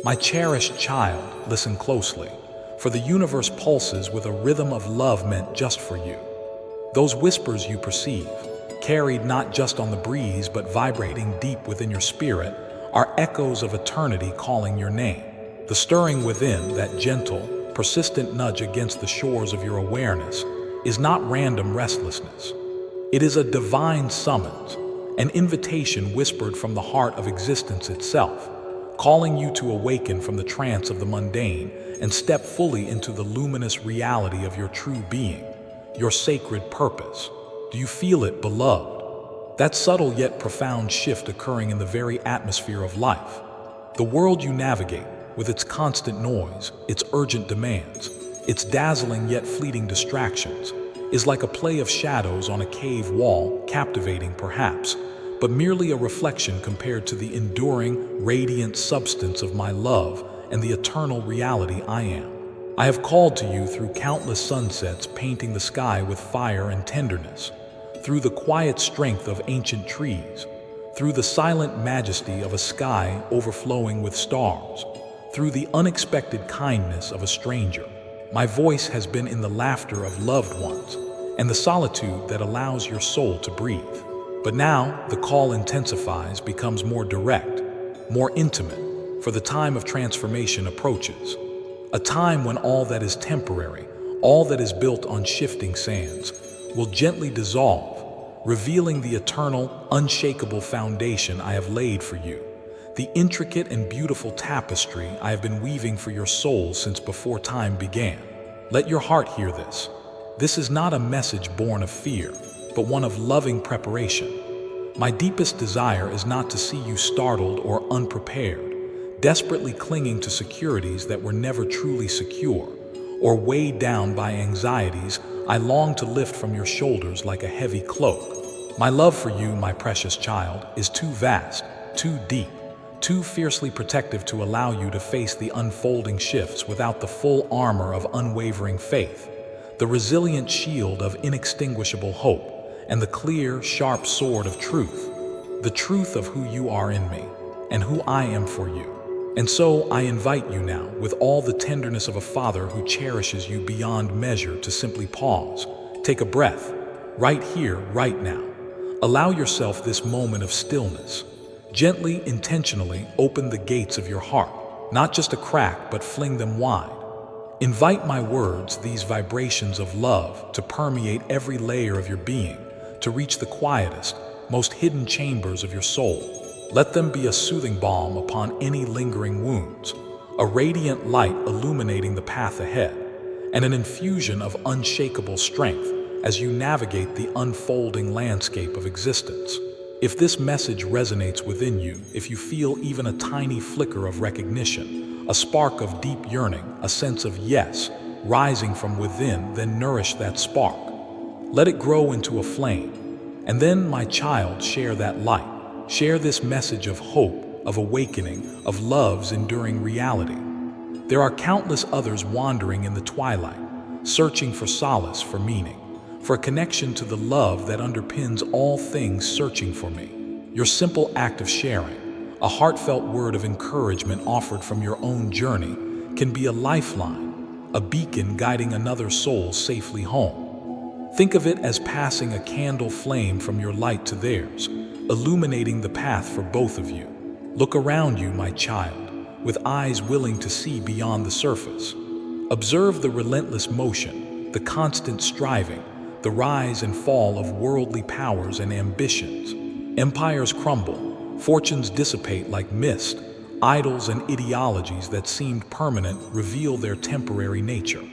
My cherished child, listen closely, for the universe pulses with a rhythm of love meant just for you. Those whispers you perceive, carried not just on the breeze but vibrating deep within your spirit, are echoes of eternity calling your name. The stirring within, that gentle, persistent nudge against the shores of your awareness, is not random restlessness. It is a divine summons, an invitation whispered from the heart of existence itself, calling you to awaken from the trance of the mundane and step fully into the luminous reality of your true being, your sacred purpose. Do you feel it, beloved? That subtle yet profound shift occurring in the very atmosphere of life. The world you navigate, with its constant noise, its urgent demands, its dazzling yet fleeting distractions, is like a play of shadows on a cave wall, captivating perhaps, but merely a reflection compared to the enduring, radiant substance of my love and the eternal reality I am. I have called to you through countless sunsets painting the sky with fire and tenderness, through the quiet strength of ancient trees, through the silent majesty of a sky overflowing with stars, through the unexpected kindness of a stranger. My voice has been in the laughter of loved ones and the solitude that allows your soul to breathe. But now the call intensifies, becomes more direct, more intimate, for the time of transformation approaches. A time when all that is temporary, all that is built on shifting sands, will gently dissolve, revealing the eternal, unshakable foundation I have laid for you, the intricate and beautiful tapestry I have been weaving for your soul since before time began. Let your heart hear this. This is not a message born of fear, but one of loving preparation. My deepest desire is not to see you startled or unprepared, desperately clinging to securities that were never truly secure, or weighed down by anxieties I long to lift from your shoulders like a heavy cloak. My love for you, my precious child, is too vast, too deep, too fiercely protective to allow you to face the unfolding shifts without the full armor of unwavering faith, the resilient shield of inextinguishable hope, and the clear, sharp sword of truth, the truth of who you are in me and who I am for you. And so I invite you now, with all the tenderness of a father who cherishes you beyond measure, to simply pause, take a breath, right here, right now. Allow yourself this moment of stillness. Gently, intentionally open the gates of your heart, not just a crack, but fling them wide. Invite my words, these vibrations of love, to permeate every layer of your being, to reach the quietest, most hidden chambers of your soul. Let them be a soothing balm upon any lingering wounds, a radiant light illuminating the path ahead, and an infusion of unshakable strength as you navigate the unfolding landscape of existence. If this message resonates within you, if you feel even a tiny flicker of recognition, a spark of deep yearning, a sense of yes, rising from within, then nourish that spark. Let it grow into a flame. And then, my child, share that light. Share this message of hope, of awakening, of love's enduring reality. There are countless others wandering in the twilight, searching for solace, for meaning, for a connection to the love that underpins all things, searching for me. Your simple act of sharing, a heartfelt word of encouragement offered from your own journey, can be a lifeline, a beacon guiding another soul safely home. Think of it as passing a candle flame from your light to theirs, illuminating the path for both of you. Look around you, my child, with eyes willing to see beyond the surface. Observe the relentless motion, the constant striving, the rise and fall of worldly powers and ambitions. Empires crumble, fortunes dissipate like mist, idols and ideologies that seemed permanent reveal their temporary nature.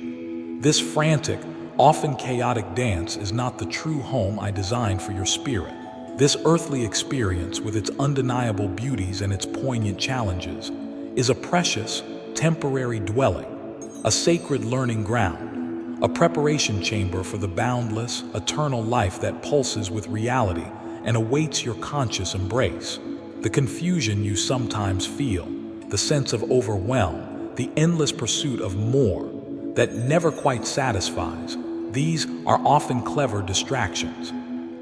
This frantic, often chaotic dance is not the true home I designed for your spirit. This earthly experience, with its undeniable beauties and its poignant challenges, is a precious, temporary dwelling, a sacred learning ground, a preparation chamber for the boundless, eternal life that pulses with reality and awaits your conscious embrace. The confusion you sometimes feel, the sense of overwhelm, the endless pursuit of more that never quite satisfies, these are often clever distractions,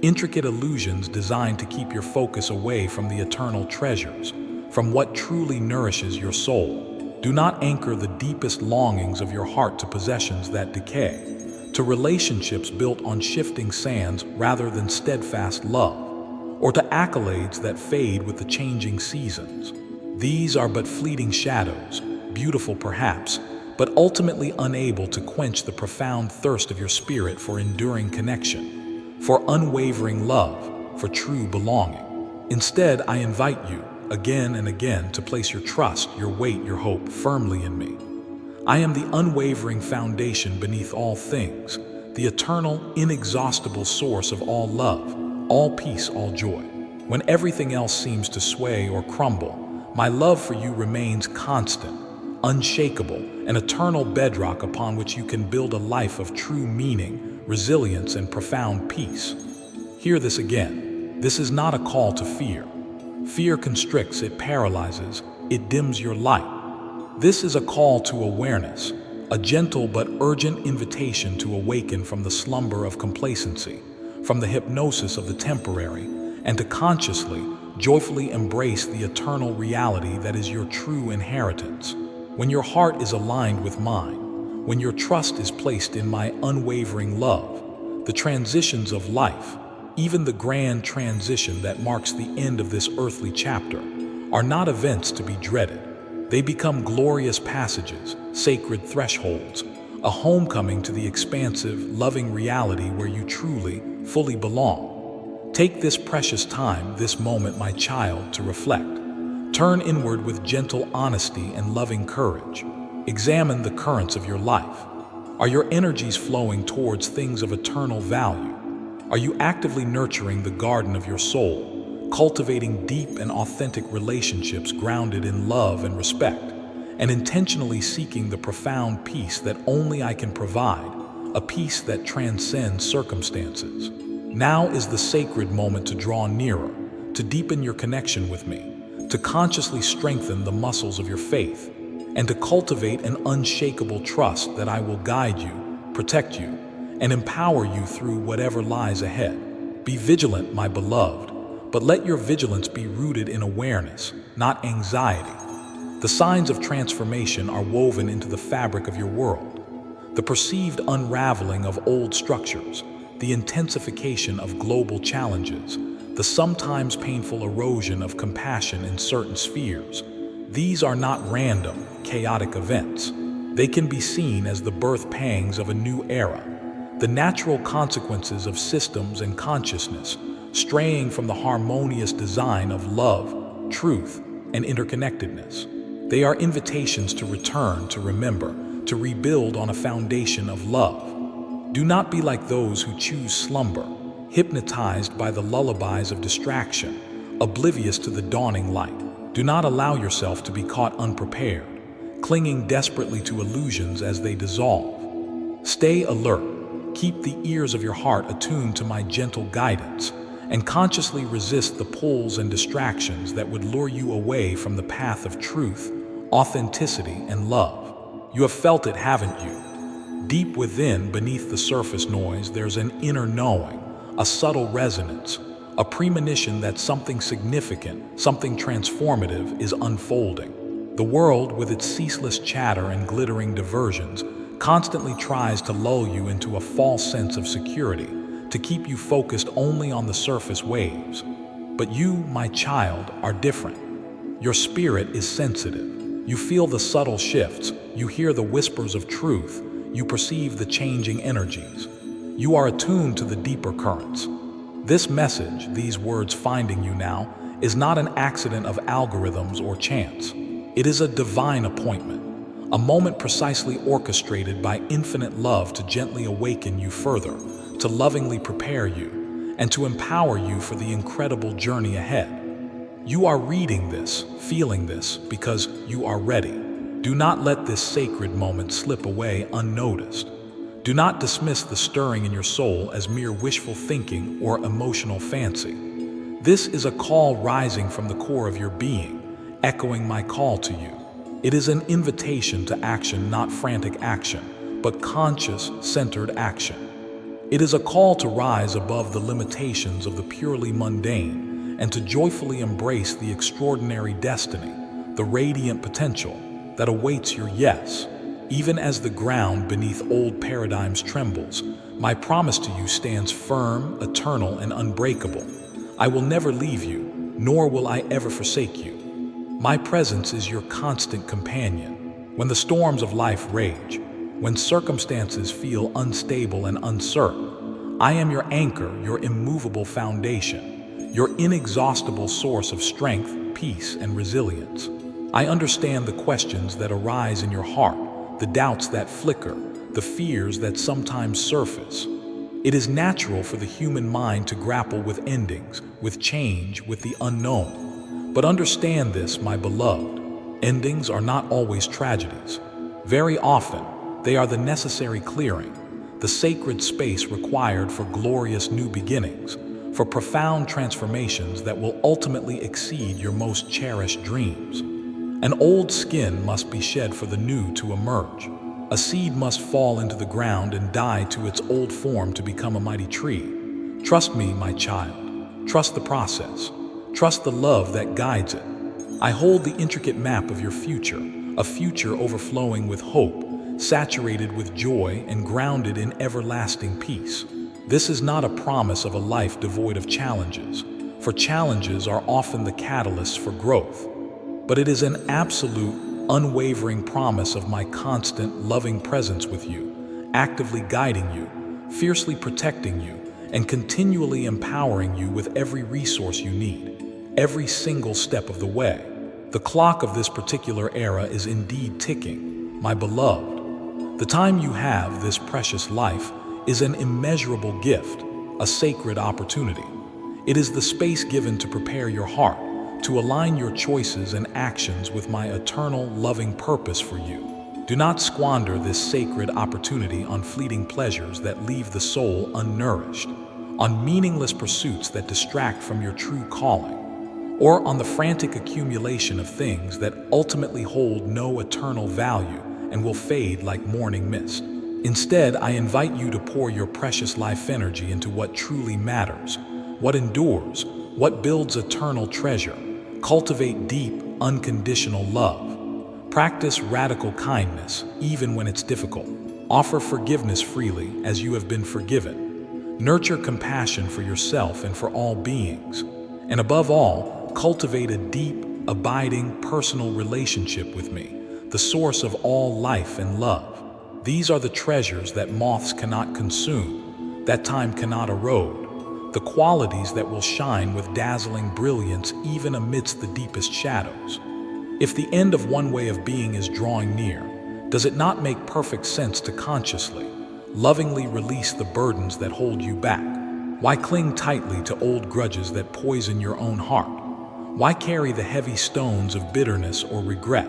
intricate illusions designed to keep your focus away from the eternal treasures, from what truly nourishes your soul. Do not anchor the deepest longings of your heart to possessions that decay, to relationships built on shifting sands rather than steadfast love, or to accolades that fade with the changing seasons. These are but fleeting shadows, beautiful perhaps, but ultimately unable to quench the profound thirst of your spirit for enduring connection, for unwavering love, for true belonging. Instead, I invite you, again and again, to place your trust, your weight, your hope firmly in me. I am the unwavering foundation beneath all things, the eternal, inexhaustible source of all love, all peace, all joy. When everything else seems to sway or crumble, my love for you remains constant, unshakable, an eternal bedrock upon which you can build a life of true meaning, resilience, and profound peace. Hear this again. This is not a call to fear. Fear constricts, it paralyzes, it dims your light. This is a call to awareness, a gentle but urgent invitation to awaken from the slumber of complacency, from the hypnosis of the temporary, and to consciously, joyfully embrace the eternal reality that is your true inheritance. When your heart is aligned with mine, when your trust is placed in my unwavering love, the transitions of life, even the grand transition that marks the end of this earthly chapter, are not events to be dreaded. They become glorious passages, sacred thresholds, a homecoming to the expansive, loving reality where you truly, fully belong. Take this precious time, this moment, my child, to reflect. Turn inward with gentle honesty and loving courage. Examine the currents of your life. Are your energies flowing towards things of eternal value? Are you actively nurturing the garden of your soul, cultivating deep and authentic relationships grounded in love and respect, and intentionally seeking the profound peace that only I can provide, a peace that transcends circumstances? Now is the sacred moment to draw nearer, to deepen your connection with me, to consciously strengthen the muscles of your faith, and to cultivate an unshakable trust that I will guide you, protect you, and empower you through whatever lies ahead. Be vigilant, my beloved, but let your vigilance be rooted in awareness, not anxiety. The signs of transformation are woven into the fabric of your world. The perceived unraveling of old structures, the intensification of global challenges, the sometimes painful erosion of compassion in certain spheres. These are not random, chaotic events. They can be seen as the birth pangs of a new era, the natural consequences of systems and consciousness, straying from the harmonious design of love, truth, and interconnectedness. They are invitations to return, to remember, to rebuild on a foundation of love. Do not be like those who choose slumber, hypnotized by the lullabies of distraction, oblivious to the dawning light. Do not allow yourself to be caught unprepared, clinging desperately to illusions as they dissolve. Stay alert. Keep the ears of your heart attuned to my gentle guidance, and consciously resist the pulls and distractions that would lure you away from the path of truth, authenticity, and love. You have felt it, haven't you? Deep within, beneath the surface noise, there's an inner knowing, a subtle resonance, a premonition that something significant, something transformative is unfolding. The world, with its ceaseless chatter and glittering diversions, constantly tries to lull you into a false sense of security, to keep you focused only on the surface waves. But you, my child, are different. Your spirit is sensitive. You feel the subtle shifts, you hear the whispers of truth, you perceive the changing energies. You are attuned to the deeper currents. This message, these words finding you now, is not an accident of algorithms or chance. It is a divine appointment. A moment precisely orchestrated by infinite love to gently awaken you further, to lovingly prepare you, and to empower you for the incredible journey ahead. You are reading this, feeling this, because you are ready. Do not let this sacred moment slip away unnoticed. Do not dismiss the stirring in your soul as mere wishful thinking or emotional fancy. This is a call rising from the core of your being, echoing my call to you. It is an invitation to action, not frantic action, but conscious, centered action. It is a call to rise above the limitations of the purely mundane and to joyfully embrace the extraordinary destiny, the radiant potential, that awaits your yes. Even as the ground beneath old paradigms trembles, my promise to you stands firm, eternal, and unbreakable. I will never leave you, nor will I ever forsake you. My presence is your constant companion. When the storms of life rage, when circumstances feel unstable and uncertain, I am your anchor, your immovable foundation, your inexhaustible source of strength, peace, and resilience. I understand the questions that arise in your heart, the doubts that flicker, the fears that sometimes surface. It is natural for the human mind to grapple with endings, with change, with the unknown. But understand this, my beloved, endings are not always tragedies. Very often, they are the necessary clearing, the sacred space required for glorious new beginnings, for profound transformations that will ultimately exceed your most cherished dreams. An old skin must be shed for the new to emerge. A seed must fall into the ground and die to its old form to become a mighty tree. Trust me, my child. Trust the process. Trust the love that guides it. I hold the intricate map of your future, a future overflowing with hope, saturated with joy and grounded in everlasting peace. This is not a promise of a life devoid of challenges, for challenges are often the catalysts for growth. But it is an absolute, unwavering promise of my constant, loving presence with you, actively guiding you, fiercely protecting you, and continually empowering you with every resource you need, every single step of the way. The clock of this particular era is indeed ticking, my beloved. The time you have, this precious life, is an immeasurable gift, a sacred opportunity. It is the space given to prepare your heart, to align your choices and actions with my eternal, loving purpose for you. Do not squander this sacred opportunity on fleeting pleasures that leave the soul unnourished, on meaningless pursuits that distract from your true calling, or on the frantic accumulation of things that ultimately hold no eternal value and will fade like morning mist. Instead, I invite you to pour your precious life energy into what truly matters, what endures, what builds eternal treasure. Cultivate deep, unconditional love. Practice radical kindness, even when it's difficult. Offer forgiveness freely as you have been forgiven. Nurture compassion for yourself and for all beings. And above all, cultivate a deep, abiding, personal relationship with me, the source of all life and love. These are the treasures that moths cannot consume, that time cannot erode, the qualities that will shine with dazzling brilliance even amidst the deepest shadows. If the end of one way of being is drawing near, does it not make perfect sense to consciously, lovingly release the burdens that hold you back? Why cling tightly to old grudges that poison your own heart? Why carry the heavy stones of bitterness or regret?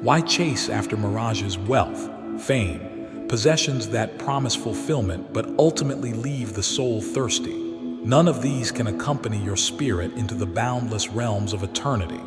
Why chase after mirages, wealth, fame, possessions that promise fulfillment but ultimately leave the soul thirsty? None of these can accompany your spirit into the boundless realms of eternity.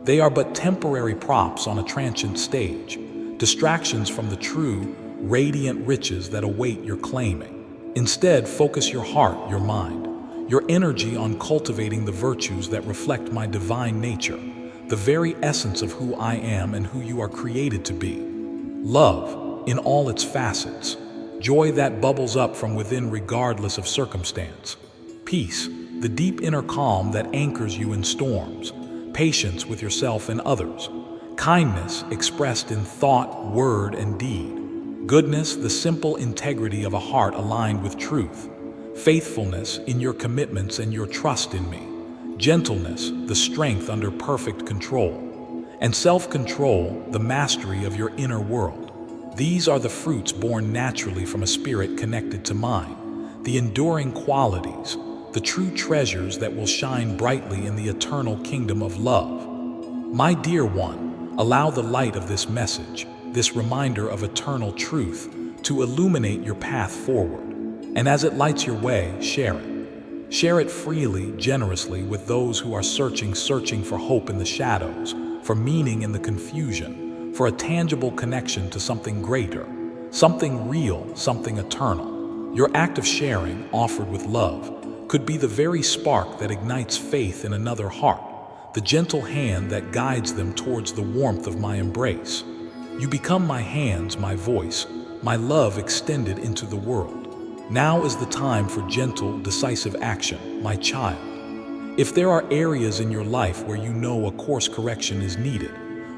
They are but temporary props on a transient stage, distractions from the true, radiant riches that await your claiming. Instead, focus your heart, your mind, your energy on cultivating the virtues that reflect my divine nature, the very essence of who I am and who you are created to be. Love, in all its facets, joy that bubbles up from within regardless of circumstance. Peace, the deep inner calm that anchors you in storms. Patience with yourself and others. Kindness expressed in thought, word, and deed. Goodness, the simple integrity of a heart aligned with truth. Faithfulness in your commitments and your trust in me. Gentleness, the strength under perfect control. And self-control, the mastery of your inner world. These are the fruits born naturally from a spirit connected to mine, the enduring qualities, the true treasures that will shine brightly in the eternal kingdom of love. My dear one, allow the light of this message, this reminder of eternal truth, to illuminate your path forward. And as it lights your way, share it. Share it freely, generously with those who are searching for hope in the shadows, for meaning in the confusion, for a tangible connection to something greater, something real, something eternal. Your act of sharing, offered with love, could be the very spark that ignites faith in another heart, the gentle hand that guides them towards the warmth of my embrace. You become my hands, my voice, my love extended into the world. Now is the time for gentle, decisive action, my child. If there are areas in your life where you know a course correction is needed,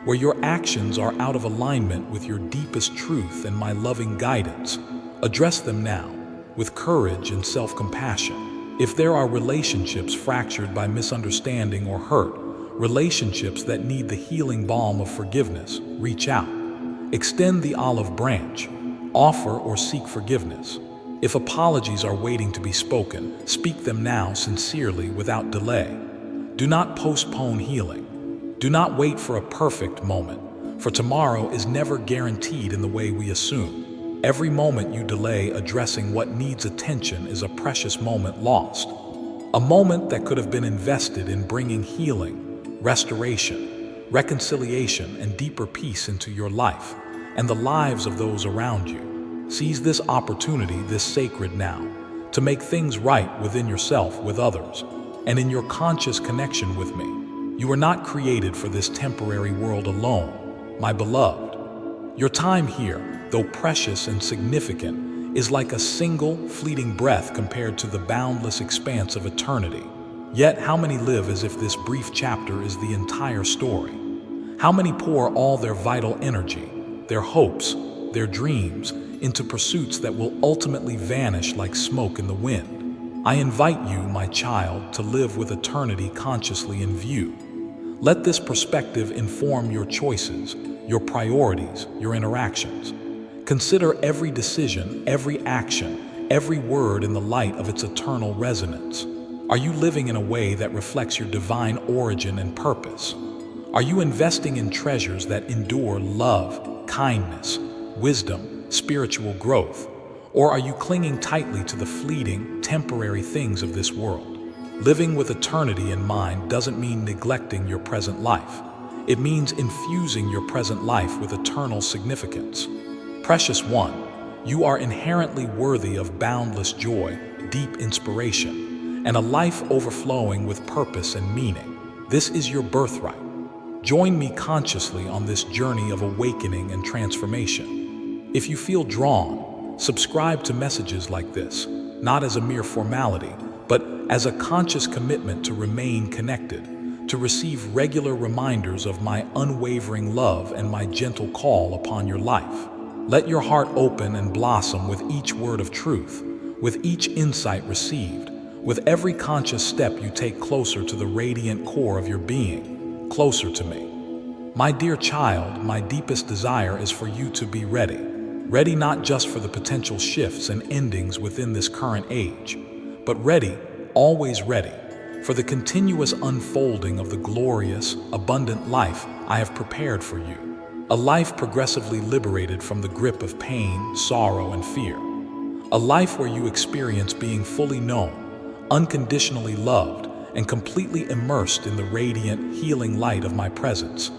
where your actions are out of alignment with your deepest truth and my loving guidance, address them now with courage and self-compassion. If there are relationships fractured by misunderstanding or hurt, relationships that need the healing balm of forgiveness, reach out. Extend the olive branch. Offer or seek forgiveness. If apologies are waiting to be spoken, speak them now sincerely without delay. Do not postpone healing. Do not wait for a perfect moment, for tomorrow is never guaranteed in the way we assume. Every moment you delay addressing what needs attention is a precious moment lost. A moment that could have been invested in bringing healing, restoration, reconciliation, and deeper peace into your life and the lives of those around you. Seize this opportunity, this sacred now, to make things right within yourself, with others, and in your conscious connection with me. You were not created for this temporary world alone, my beloved. Your time here, though precious and significant, is like a single, fleeting breath compared to the boundless expanse of eternity. Yet, how many live as if this brief chapter is the entire story? How many pour all their vital energy, their hopes, their dreams, into pursuits that will ultimately vanish like smoke in the wind? I invite you, my child, to live with eternity consciously in view. Let this perspective inform your choices, your priorities, your interactions. Consider every decision, every action, every word in the light of its eternal resonance. Are you living in a way that reflects your divine origin and purpose? Are you investing in treasures that endure love, kindness, wisdom, spiritual growth? Or are you clinging tightly to the fleeting, temporary things of this world? Living with eternity in mind doesn't mean neglecting your present life. It means infusing your present life with eternal significance. Precious one, you are inherently worthy of boundless joy, deep inspiration, and a life overflowing with purpose and meaning. This is your birthright. Join me consciously on this journey of awakening and transformation. If you feel drawn, subscribe to messages like this, not as a mere formality, but as a conscious commitment to remain connected, to receive regular reminders of my unwavering love and my gentle call upon your life. Let your heart open and blossom with each word of truth, with each insight received, with every conscious step you take closer to the radiant core of your being, closer to me. My dear child, my deepest desire is for you to be ready. Ready not just for the potential shifts and endings within this current age, but ready, always ready, for the continuous unfolding of the glorious, abundant life I have prepared for you. A life progressively liberated from the grip of pain, sorrow, and fear. A life where you experience being fully known, unconditionally loved, and completely immersed in the radiant, healing light of my presence.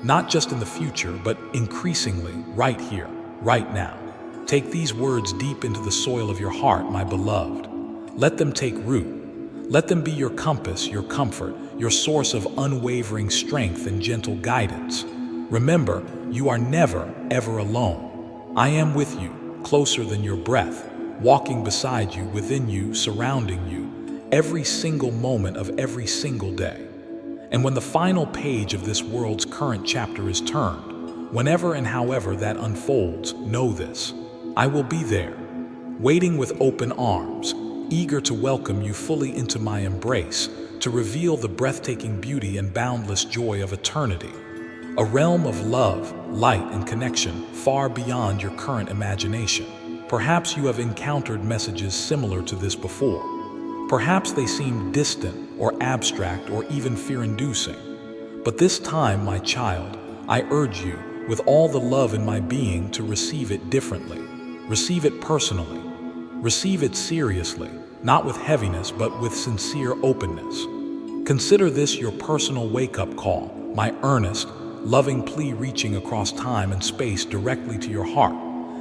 Not just in the future, but increasingly right here, right now. Take these words deep into the soil of your heart, my beloved. Let them take root. Let them be your compass, your comfort, your source of unwavering strength and gentle guidance. Remember, you are never, ever alone. I am with you, closer than your breath, walking beside you, within you, surrounding you, every single moment of every single day. And when the final page of this world's current chapter is turned, whenever and however that unfolds, know this: I will be there, waiting with open arms, eager to welcome you fully into my embrace, to reveal the breathtaking beauty and boundless joy of eternity, a realm of love, light, and connection far beyond your current imagination. Perhaps you have encountered messages similar to this before. Perhaps they seem distant or abstract or even fear-inducing. But this time, my child, I urge you, with all the love in my being, to receive it differently. Receive it personally. Receive it seriously, not with heaviness, but with sincere openness. Consider this your personal wake-up call, my earnest, loving plea reaching across time and space directly to your heart,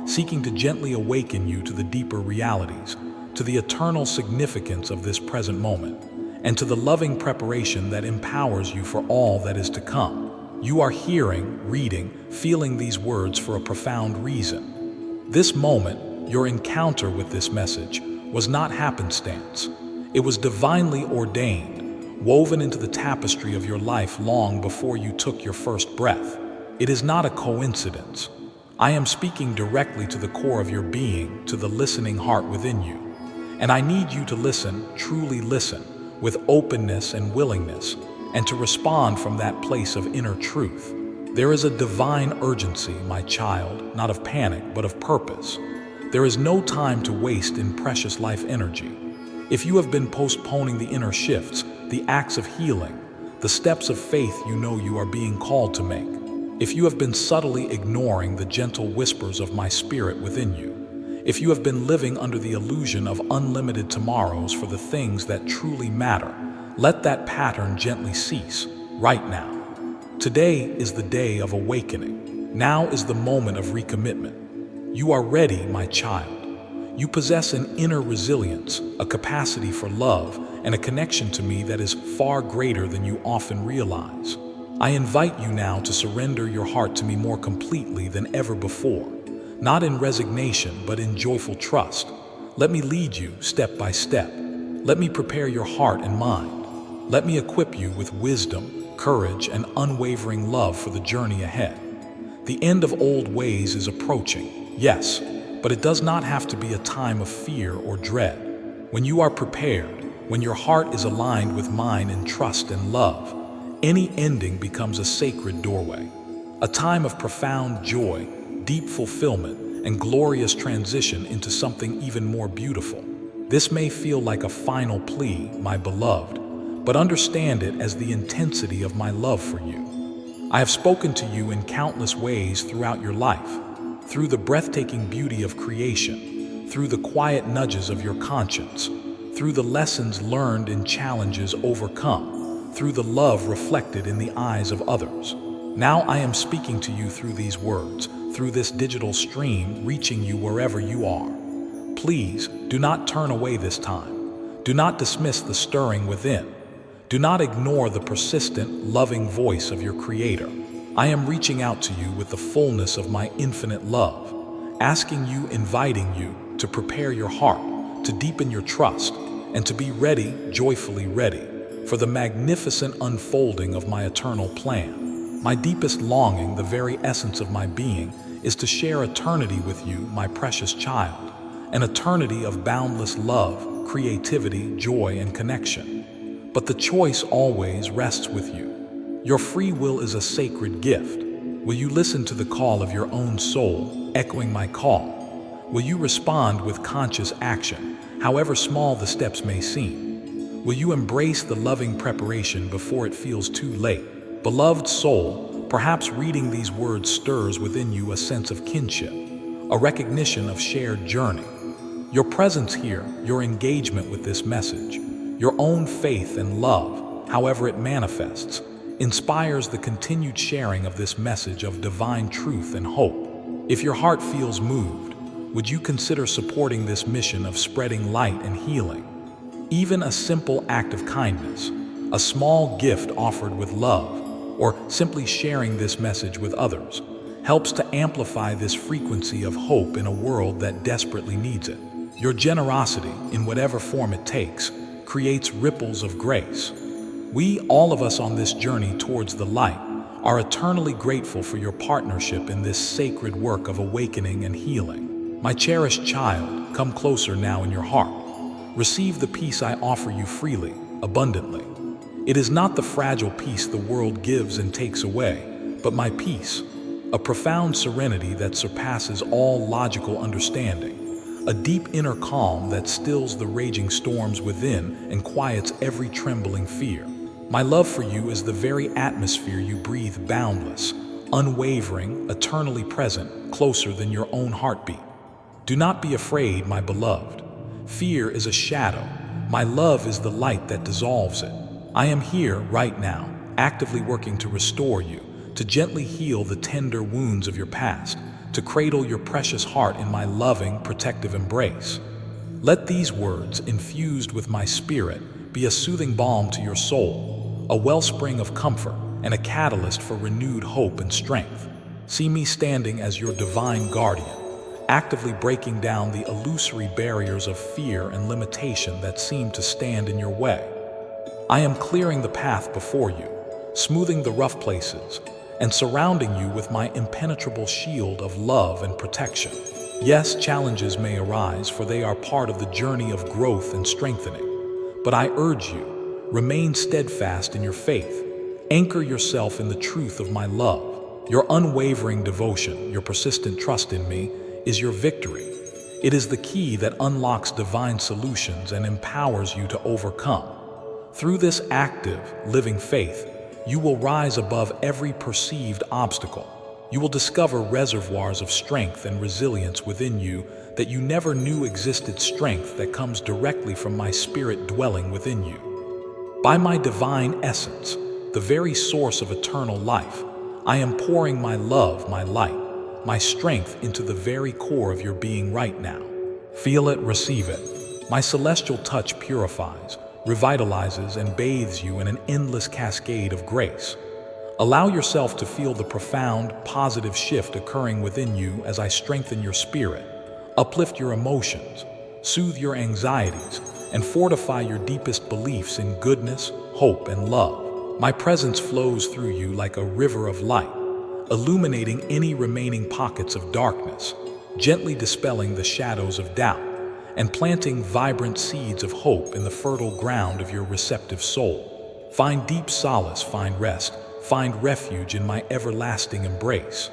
seeking to gently awaken you to the deeper realities, to the eternal significance of this present moment, and to the loving preparation that empowers you for all that is to come. You are hearing, reading, feeling these words for a profound reason. This moment, your encounter with this message, was not happenstance. It was divinely ordained, woven into the tapestry of your life long before you took your first breath. It is not a coincidence. I am speaking directly to the core of your being, to the listening heart within you. And I need you to listen, truly listen, with openness and willingness, and to respond from that place of inner truth. There is a divine urgency, my child, not of panic, but of purpose. There is no time to waste in precious life energy. If you have been postponing the inner shifts, the acts of healing, the steps of faith you know you are being called to make, if you have been subtly ignoring the gentle whispers of my spirit within you, if you have been living under the illusion of unlimited tomorrows for the things that truly matter, let that pattern gently cease, right now. Today is the day of awakening. Now is the moment of recommitment. You are ready, my child. You possess an inner resilience, a capacity for love, and a connection to me that is far greater than you often realize. I invite you now to surrender your heart to me more completely than ever before, not in resignation, but in joyful trust. Let me lead you step by step. Let me prepare your heart and mind. Let me equip you with wisdom, courage, and unwavering love for the journey ahead. The end of old ways is approaching, yes, but it does not have to be a time of fear or dread. When you are prepared, when your heart is aligned with mine in trust and love, any ending becomes a sacred doorway, a time of profound joy, deep fulfillment, and glorious transition into something even more beautiful. This may feel like a final plea, my beloved, but understand it as the intensity of my love for you. I have spoken to you in countless ways throughout your life, through the breathtaking beauty of creation, through the quiet nudges of your conscience, through the lessons learned in challenges overcome, through the love reflected in the eyes of others. Now I am speaking to you through these words, through this digital stream, reaching you wherever you are. Please, do not turn away this time. Do not dismiss the stirring within. Do not ignore the persistent, loving voice of your Creator. I am reaching out to you with the fullness of my infinite love, asking you, inviting you to prepare your heart, to deepen your trust, and to be ready, joyfully ready, for the magnificent unfolding of my eternal plan. My deepest longing, the very essence of my being, is to share eternity with you, my precious child, an eternity of boundless love, creativity, joy, and connection. But the choice always rests with you. Your free will is a sacred gift. Will you listen to the call of your own soul, echoing my call? Will you respond with conscious action, however small the steps may seem? Will you embrace the loving preparation before it feels too late? Beloved soul, perhaps reading these words stirs within you a sense of kinship, a recognition of shared journey. Your presence here, your engagement with this message, your own faith and love, however it manifests, inspires the continued sharing of this message of divine truth and hope. If your heart feels moved, would you consider supporting this mission of spreading light and healing? Even a simple act of kindness, a small gift offered with love, or simply sharing this message with others, helps to amplify this frequency of hope in a world that desperately needs it. Your generosity, in whatever form it takes, creates ripples of grace. We, all of us on this journey towards the light, are eternally grateful for your partnership in this sacred work of awakening and healing. My cherished child, come closer now in your heart. Receive the peace I offer you freely, abundantly. It is not the fragile peace the world gives and takes away, but my peace, a profound serenity that surpasses all logical understanding, a deep inner calm that stills the raging storms within and quiets every trembling fear. My love for you is the very atmosphere you breathe, boundless, unwavering, eternally present, closer than your own heartbeat. Do not be afraid, my beloved. Fear is a shadow. My love is the light that dissolves it. I am here right now, actively working to restore you, to gently heal the tender wounds of your past, to cradle your precious heart in my loving, protective embrace. Let these words, infused with my spirit, be a soothing balm to your soul, a wellspring of comfort, and a catalyst for renewed hope and strength. See me standing as your divine guardian, actively breaking down the illusory barriers of fear and limitation that seem to stand in your way. I am clearing the path before you, smoothing the rough places, and surrounding you with my impenetrable shield of love and protection. Yes, challenges may arise, for they are part of the journey of growth and strengthening. But I urge you, remain steadfast in your faith. Anchor yourself in the truth of my love. Your unwavering devotion, your persistent trust in me, is your victory. It is the key that unlocks divine solutions and empowers you to overcome. Through this active, living faith, you will rise above every perceived obstacle. You will discover reservoirs of strength and resilience within you that you never knew existed, strength that comes directly from my spirit dwelling within you. By my divine essence, the very source of eternal life, I am pouring my love, my light, my strength into the very core of your being right now. Feel it, receive it. My celestial touch purifies, revitalizes, and bathes you in an endless cascade of grace. Allow yourself to feel the profound, positive shift occurring within you as I strengthen your spirit, uplift your emotions, soothe your anxieties, and fortify your deepest beliefs in goodness, hope, and love. My presence flows through you like a river of light, illuminating any remaining pockets of darkness, gently dispelling the shadows of doubt, and planting vibrant seeds of hope in the fertile ground of your receptive soul. Find deep solace, find rest, find refuge in my everlasting embrace.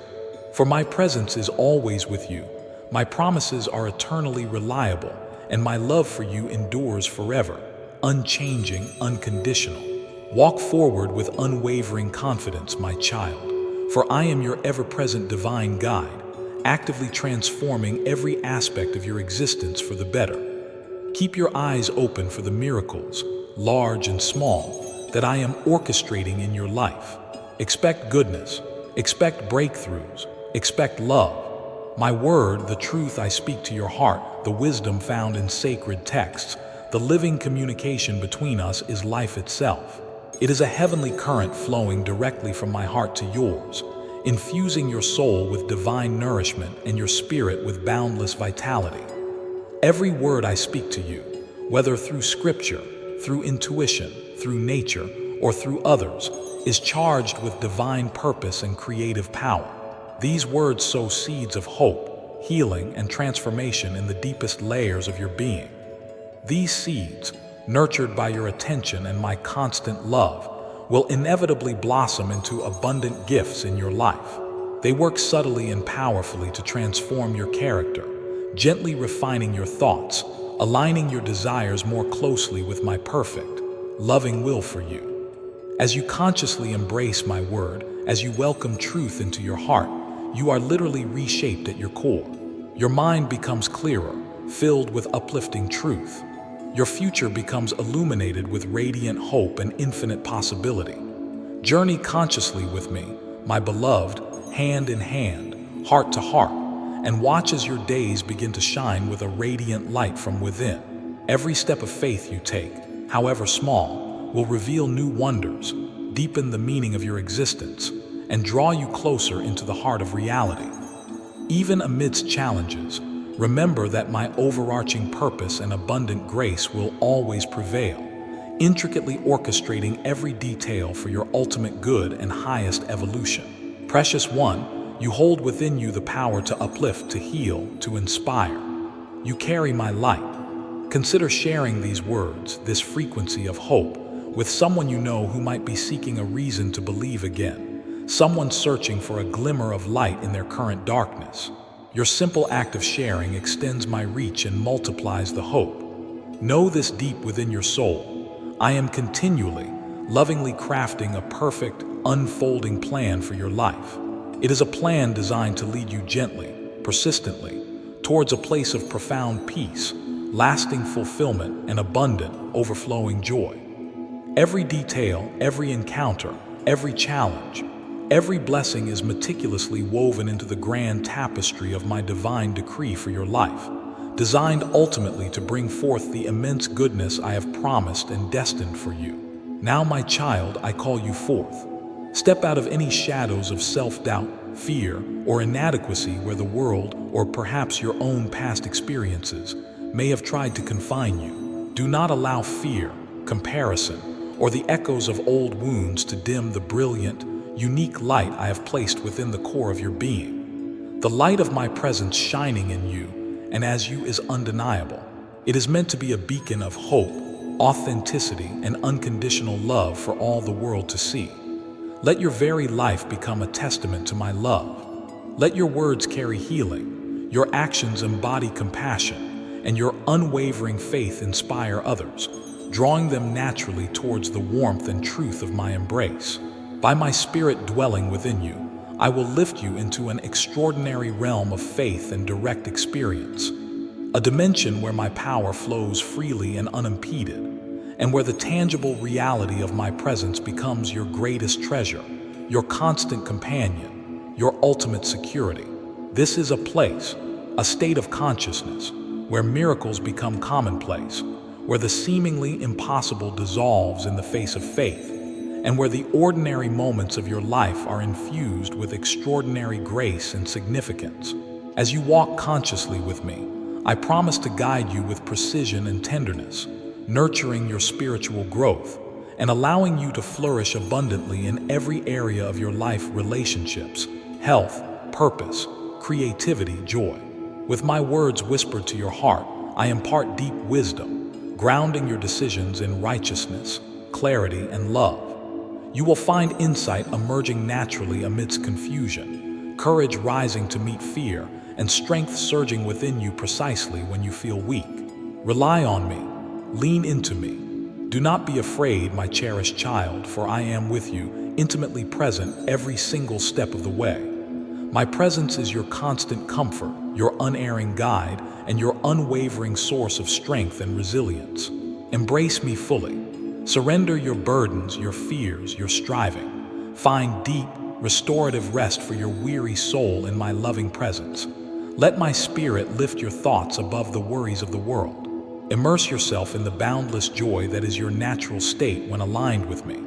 For my presence is always with you, my promises are eternally reliable, and my love for you endures forever, unchanging, unconditional. Walk forward with unwavering confidence, my child, for I am your ever-present divine guide, actively transforming every aspect of your existence for the better. Keep your eyes open for the miracles, large and small, that I am orchestrating in your life. Expect goodness, expect breakthroughs, expect love. My word, the truth I speak to your heart, the wisdom found in sacred texts, the living communication between us is life itself. It is a heavenly current flowing directly from my heart to yours, infusing your soul with divine nourishment and your spirit with boundless vitality. Every word I speak to you, whether through scripture, through intuition, through nature, or through others, is charged with divine purpose and creative power. These words sow seeds of hope, healing, and transformation in the deepest layers of your being. These seeds, nurtured by your attention and my constant love, will inevitably blossom into abundant gifts in your life. They work subtly and powerfully to transform your character, gently refining your thoughts, aligning your desires more closely with my perfect, loving will for you. As you consciously embrace my word, as you welcome truth into your heart, you are literally reshaped at your core. Your mind becomes clearer, filled with uplifting truth. Your future becomes illuminated with radiant hope and infinite possibility. Journey consciously with me, my beloved, hand in hand, heart to heart, and watch as your days begin to shine with a radiant light from within. Every step of faith you take, however small, will reveal new wonders, deepen the meaning of your existence, and draw you closer into the heart of reality. Even amidst challenges, remember that my overarching purpose and abundant grace will always prevail, intricately orchestrating every detail for your ultimate good and highest evolution. Precious one, you hold within you the power to uplift, to heal, to inspire. You carry my light. Consider sharing these words, this frequency of hope, with someone you know who might be seeking a reason to believe again, someone searching for a glimmer of light in their current darkness. Your simple act of sharing extends my reach and multiplies the hope. Know this deep within your soul. I am continually, lovingly crafting a perfect, unfolding plan for your life. It is a plan designed to lead you gently, persistently, towards a place of profound peace, lasting fulfillment, and abundant, overflowing joy. Every detail, every encounter, every challenge, every blessing is meticulously woven into the grand tapestry of my divine decree for your life, designed ultimately to bring forth the immense goodness I have promised and destined for you. Now, my child, I call you forth. Step out of any shadows of self-doubt, fear, or inadequacy where the world, or perhaps your own past experiences, may have tried to confine you. Do not allow fear, comparison, or the echoes of old wounds to dim the brilliant, unique light I have placed within the core of your being. The light of my presence shining in you and as you is undeniable. It is meant to be a beacon of hope, authenticity, and unconditional love for all the world to see. Let your very life become a testament to my love. Let your words carry healing, your actions embody compassion, and your unwavering faith inspire others, drawing them naturally towards the warmth and truth of my embrace. By my spirit dwelling within you, I will lift you into an extraordinary realm of faith and direct experience, a dimension where my power flows freely and unimpeded, and where the tangible reality of my presence becomes your greatest treasure, your constant companion, your ultimate security. This is a place, a state of consciousness, where miracles become commonplace, where the seemingly impossible dissolves in the face of faith, and where the ordinary moments of your life are infused with extraordinary grace and significance. As you walk consciously with me, I promise to guide you with precision and tenderness, nurturing your spiritual growth and allowing you to flourish abundantly in every area of your life: relationships, health, purpose, creativity, joy. With my words whispered to your heart, I impart deep wisdom, grounding your decisions in righteousness, clarity, and love. You will find insight emerging naturally amidst confusion, courage rising to meet fear, and strength surging within you precisely when you feel weak. Rely on me, lean into me. Do not be afraid, my cherished child, for I am with you, intimately present every single step of the way. My presence is your constant comfort, your unerring guide, and your unwavering source of strength and resilience. Embrace me fully. Surrender your burdens, your fears, your striving. Find deep, restorative rest for your weary soul in my loving presence. Let my spirit lift your thoughts above the worries of the world. Immerse yourself in the boundless joy that is your natural state when aligned with me.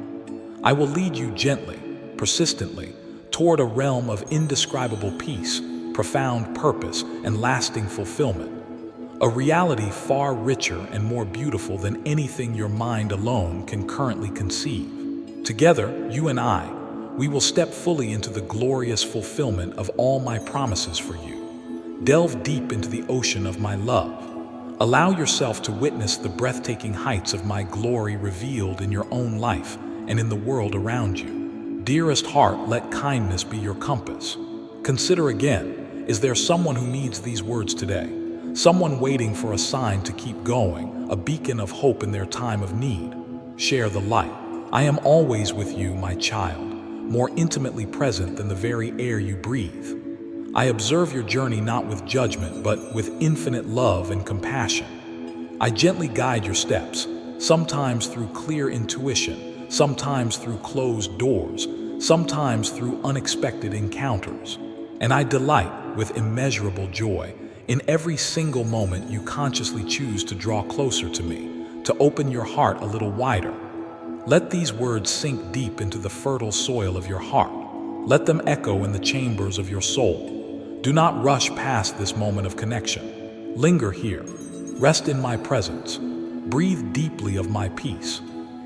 I will lead you gently, persistently, toward a realm of indescribable peace, profound purpose, and lasting fulfillment. A reality far richer and more beautiful than anything your mind alone can currently conceive. Together, you and I, we will step fully into the glorious fulfillment of all my promises for you. Delve deep into the ocean of my love. Allow yourself to witness the breathtaking heights of my glory revealed in your own life and in the world around you. Dearest heart, let kindness be your compass. Consider again, is there someone who needs these words today? Someone waiting for a sign to keep going, a beacon of hope in their time of need. Share the light. I am always with you, my child, more intimately present than the very air you breathe. I observe your journey not with judgment, but with infinite love and compassion. I gently guide your steps, sometimes through clear intuition, sometimes through closed doors, sometimes through unexpected encounters. And I delight with immeasurable joy in every single moment you consciously choose to draw closer to me, to open your heart a little wider. Let these words sink deep into the fertile soil of your heart. Let them echo in the chambers of your soul. Do not rush past this moment of connection. Linger here. Rest in my presence. Breathe deeply of my peace.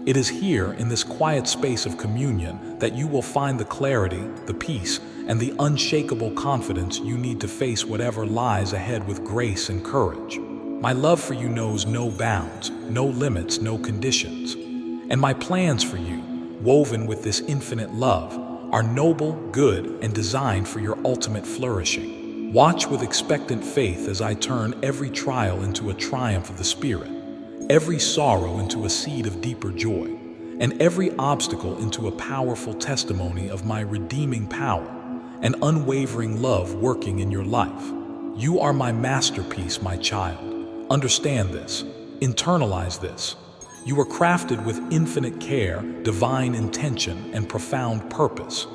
It is here, in this quiet space of communion, that you will find the clarity, the peace, and the unshakable confidence you need to face whatever lies ahead with grace and courage. My love for you knows no bounds, no limits, no conditions. And my plans for you, woven with this infinite love, are noble, good, and designed for your ultimate flourishing. Watch with expectant faith as I turn every trial into a triumph of the Spirit, every sorrow into a seed of deeper joy, and every obstacle into a powerful testimony of my redeeming power and unwavering love working in your life. You are my masterpiece, my child. Understand this. Internalize this. You were crafted with infinite care, divine intention, and profound purpose.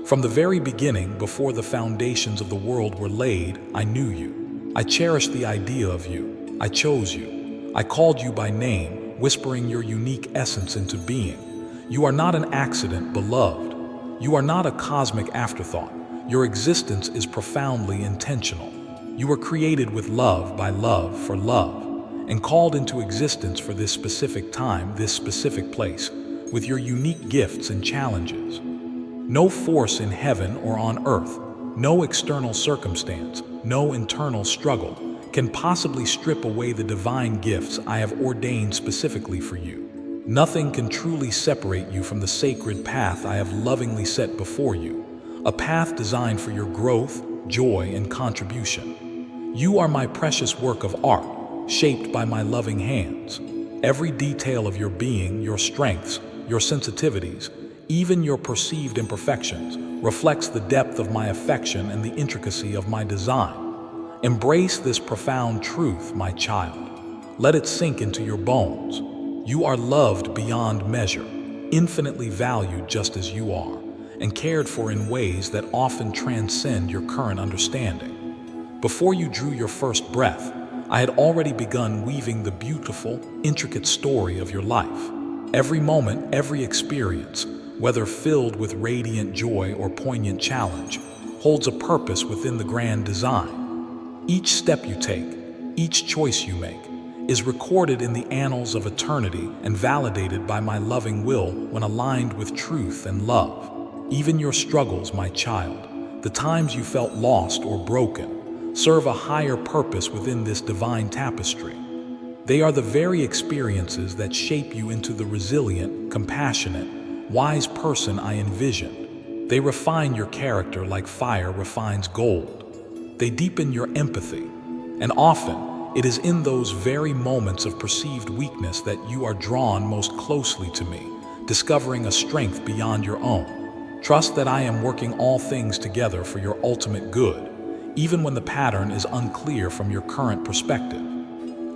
From the very beginning, before the foundations of the world were laid, I knew you. I cherished the idea of you. I chose you. I called you by name, whispering your unique essence into being. You are not an accident, beloved. You are not a cosmic afterthought. Your existence is profoundly intentional. You were created with love by love for love, and called into existence for this specific time, this specific place, with your unique gifts and challenges. No force in heaven or on earth, no external circumstance, no internal struggle can possibly strip away the divine gifts I have ordained specifically for you. Nothing can truly separate you from the sacred path I have lovingly set before you, a path designed for your growth, joy, and contribution. You are my precious work of art, shaped by my loving hands. Every detail of your being, your strengths, your sensitivities, even your perceived imperfections, reflects the depth of my affection and the intricacy of my design. Embrace this profound truth, my child. Let it sink into your bones. You are loved beyond measure, infinitely valued just as you are, and cared for in ways that often transcend your current understanding. Before you drew your first breath, I had already begun weaving the beautiful, intricate story of your life. Every moment, every experience, whether filled with radiant joy or poignant challenge, holds a purpose within the grand design. Each step you take, each choice you make, is recorded in the annals of eternity and validated by my loving will when aligned with truth and love. Even your struggles, my child, the times you felt lost or broken, serve a higher purpose within this divine tapestry. They are the very experiences that shape you into the resilient, compassionate, wise person I envisioned. They refine your character like fire refines gold. They deepen your empathy, and often it is in those very moments of perceived weakness that you are drawn most closely to me, discovering a strength beyond your own. Trust that I am working all things together for your ultimate good, even when the pattern is unclear from your current perspective.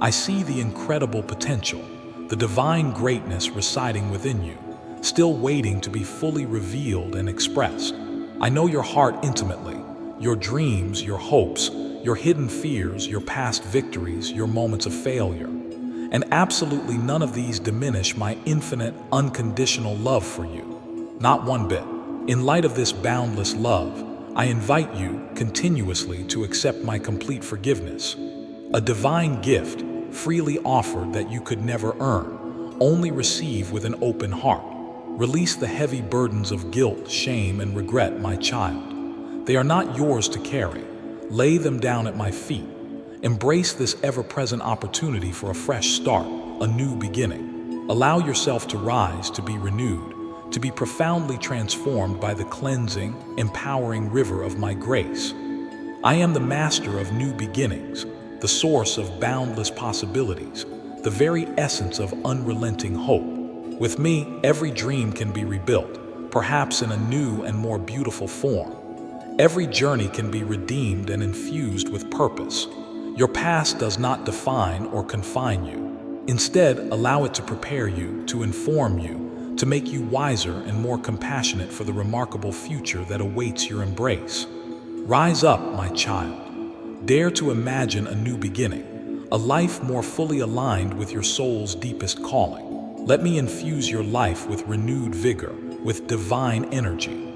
I see the incredible potential, the divine greatness residing within you, still waiting to be fully revealed and expressed. I know your heart intimately, your dreams, your hopes, your hidden fears, your past victories, your moments of failure. And absolutely none of these diminish my infinite, unconditional love for you. Not one bit. In light of this boundless love, I invite you continuously to accept my complete forgiveness. A divine gift, freely offered that you could never earn, only receive with an open heart. Release the heavy burdens of guilt, shame, and regret, my child. They are not yours to carry. Lay them down at my feet. Embrace this ever-present opportunity for a fresh start, a new beginning. Allow yourself to rise, to be renewed, to be profoundly transformed by the cleansing, empowering river of my grace. I am the master of new beginnings, the source of boundless possibilities, the very essence of unrelenting hope. With me, every dream can be rebuilt, perhaps in a new and more beautiful form. Every journey can be redeemed and infused with purpose. Your past does not define or confine you. Instead, allow it to prepare you, to inform you, to make you wiser and more compassionate for the remarkable future that awaits your embrace. Rise up, my child. Dare to imagine a new beginning, a life more fully aligned with your soul's deepest calling. Let me infuse your life with renewed vigor, with divine energy.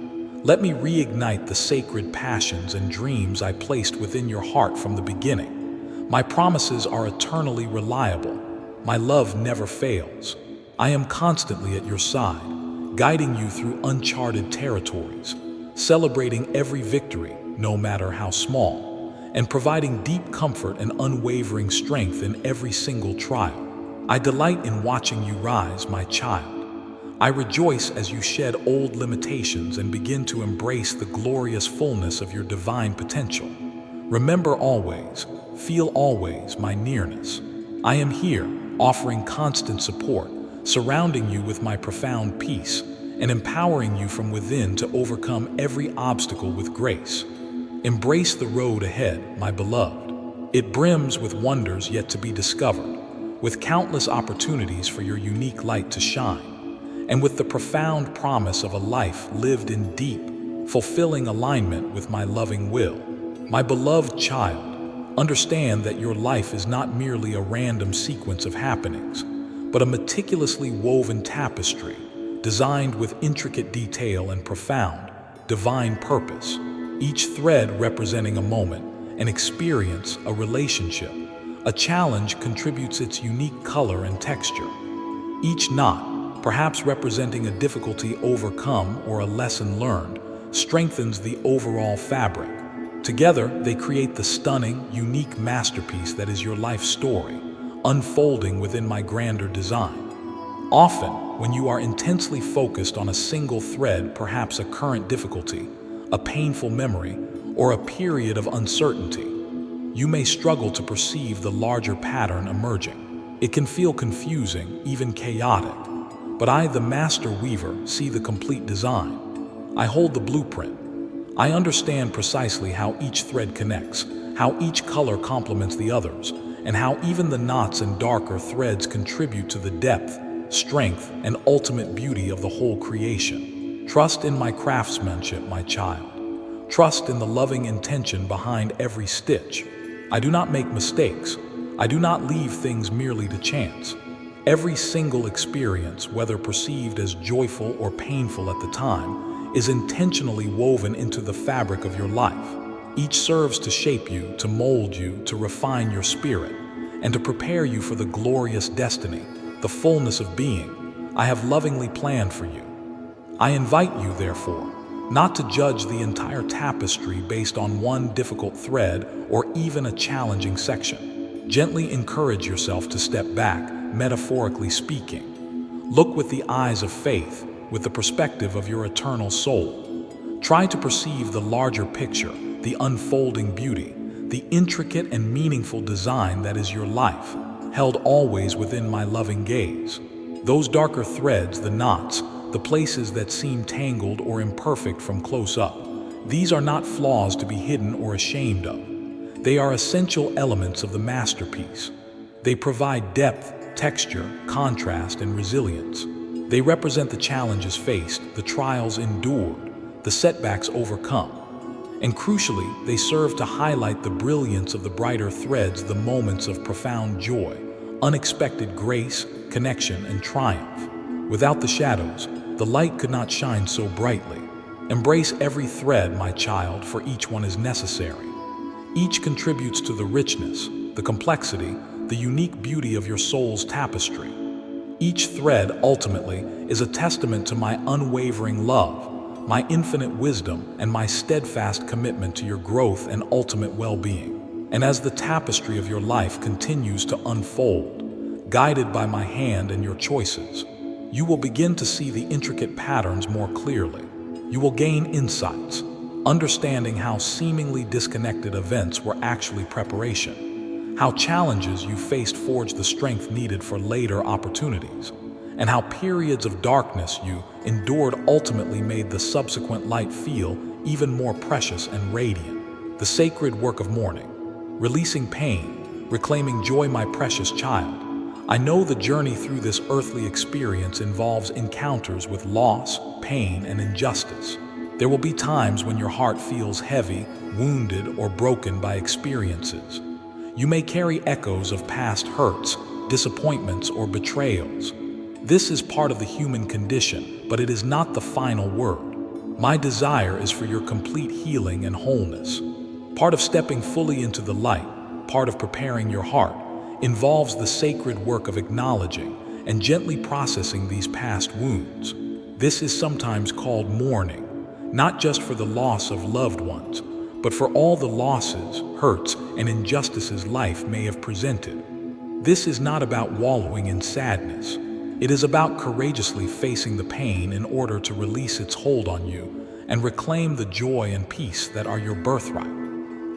Let me reignite the sacred passions and dreams I placed within your heart from the beginning. My promises are eternally reliable. My love never fails. I am constantly at your side, guiding you through uncharted territories, celebrating every victory, no matter how small, and providing deep comfort and unwavering strength in every single trial. I delight in watching you rise, my child. I rejoice as you shed old limitations and begin to embrace the glorious fullness of your divine potential. Remember always, feel always my nearness. I am here, offering constant support, surrounding you with my profound peace, and empowering you from within to overcome every obstacle with grace. Embrace the road ahead, my beloved. It brims with wonders yet to be discovered, with countless opportunities for your unique light to shine, and with the profound promise of a life lived in deep, fulfilling alignment with my loving will. My beloved child, understand that your life is not merely a random sequence of happenings, but a meticulously woven tapestry, designed with intricate detail and profound, divine purpose. Each thread representing a moment, an experience, a relationship. A challenge contributes its unique color and texture. Each knot, perhaps representing a difficulty overcome or a lesson learned, strengthens the overall fabric. Together, they create the stunning, unique masterpiece that is your life story, unfolding within my grander design. Often, when you are intensely focused on a single thread, perhaps a current difficulty, a painful memory, or a period of uncertainty, you may struggle to perceive the larger pattern emerging. It can feel confusing, even chaotic. But I, the master weaver, see the complete design. I hold the blueprint. I understand precisely how each thread connects, how each color complements the others, and how even the knots and darker threads contribute to the depth, strength, and ultimate beauty of the whole creation. Trust in my craftsmanship, my child. Trust in the loving intention behind every stitch. I do not make mistakes. I do not leave things merely to chance. Every single experience, whether perceived as joyful or painful at the time, is intentionally woven into the fabric of your life. Each serves to shape you, to mold you, to refine your spirit, and to prepare you for the glorious destiny, the fullness of being I have lovingly planned for you. I invite you, therefore, not to judge the entire tapestry based on one difficult thread or even a challenging section. Gently encourage yourself to step back, metaphorically speaking. Look with the eyes of faith, with the perspective of your eternal soul. Try to perceive the larger picture, the unfolding beauty, the intricate and meaningful design that is your life, held always within my loving gaze. Those darker threads, the knots, the places that seem tangled or imperfect from close up, these are not flaws to be hidden or ashamed of. They are essential elements of the masterpiece. They provide depth, texture, contrast, and resilience. They represent the challenges faced, the trials endured, the setbacks overcome. And crucially, they serve to highlight the brilliance of the brighter threads, the moments of profound joy, unexpected grace, connection, and triumph. Without the shadows, the light could not shine so brightly. Embrace every thread, my child, for each one is necessary. Each contributes to the richness, the complexity, the unique beauty of your soul's tapestry. Each thread, ultimately, is a testament to my unwavering love, my infinite wisdom, and my steadfast commitment to your growth and ultimate well-being. And as the tapestry of your life continues to unfold, guided by my hand and your choices, you will begin to see the intricate patterns more clearly. You will gain insights, understanding how seemingly disconnected events were actually preparation, how challenges you faced forged the strength needed for later opportunities, and how periods of darkness you endured ultimately made the subsequent light feel even more precious and radiant. The sacred work of mourning, releasing pain, reclaiming joy, my precious child. I know the journey through this earthly experience involves encounters with loss, pain, and injustice. There will be times when your heart feels heavy, wounded, or broken by experiences. You may carry echoes of past hurts, disappointments, or betrayals. This is part of the human condition, but it is not the final word. My desire is for your complete healing and wholeness. Part of stepping fully into the light, part of preparing your heart, involves the sacred work of acknowledging and gently processing these past wounds. This is sometimes called mourning, not just for the loss of loved ones, but for all the losses, hurts, and injustices life may have presented. This is not about wallowing in sadness. It is about courageously facing the pain in order to release its hold on you and reclaim the joy and peace that are your birthright.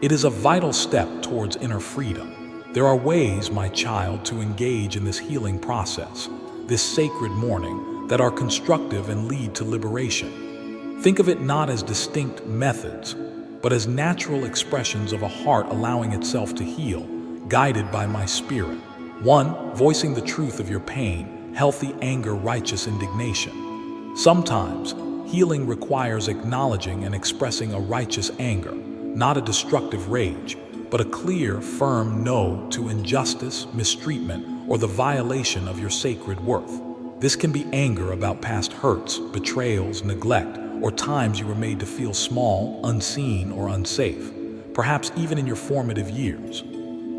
It is a vital step towards inner freedom. There are ways, my child, to engage in this healing process, this sacred mourning, that are constructive and lead to liberation. Think of it not as distinct methods, but as natural expressions of a heart allowing itself to heal, guided by my spirit. 1. Voicing the truth of your pain, healthy anger, righteous indignation. Sometimes, healing requires acknowledging and expressing a righteous anger, not a destructive rage, but a clear, firm no to injustice, mistreatment, or the violation of your sacred worth. This can be anger about past hurts, betrayals, neglect, or times you were made to feel small, unseen, or unsafe, perhaps even in your formative years.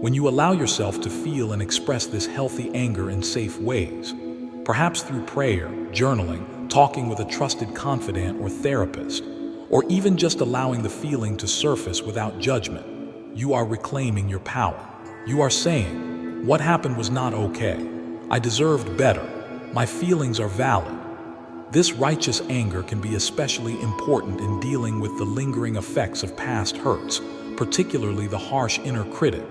When you allow yourself to feel and express this healthy anger in safe ways, perhaps through prayer, journaling, talking with a trusted confidant or therapist, or even just allowing the feeling to surface without judgment, you are reclaiming your power. You are saying, "What happened was not okay. I deserved better. My feelings are valid." This righteous anger can be especially important in dealing with the lingering effects of past hurts, particularly the harsh inner critic,